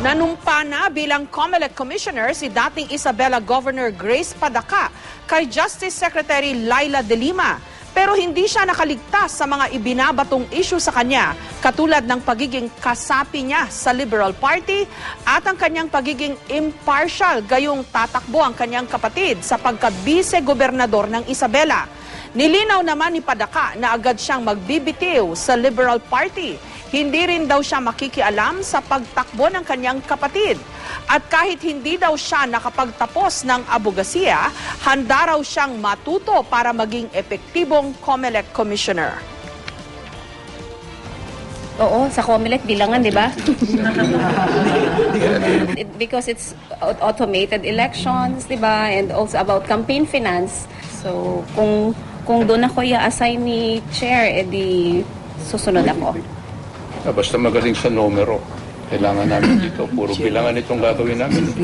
Nanumpa na bilang COMELEC Commissioner si dating Isabela Governor Grace Padaca kay Justice Secretary Laila De Lima. Pero hindi siya nakaligtas sa mga ibinabatong issue sa kanya, katulad ng pagiging kasapi niya sa Liberal Party at ang kanyang pagiging impartial gayong tatakbo ang kanyang kapatid sa pagka-vice-gobernador ng Isabela. Nilinaw naman ni Padaca na agad siyang magbibitiw sa Liberal Party. Hindi rin daw siya makikialam sa pagtakbo ng kanyang kapatid. At kahit hindi daw siya nakapagtapos ng abogasiya, handa raw siyang matuto para maging epektibong COMELEC Commissioner. Oo, sa COMELEC bilangan, di ba? Because it's automated elections, di ba? And also about campaign finance. So, kung doon ako i-assign ni Chair, edi susunod ako. Basta magaling sa numero. Kailangan namin dito. Puro bilangan itong gagawin namin.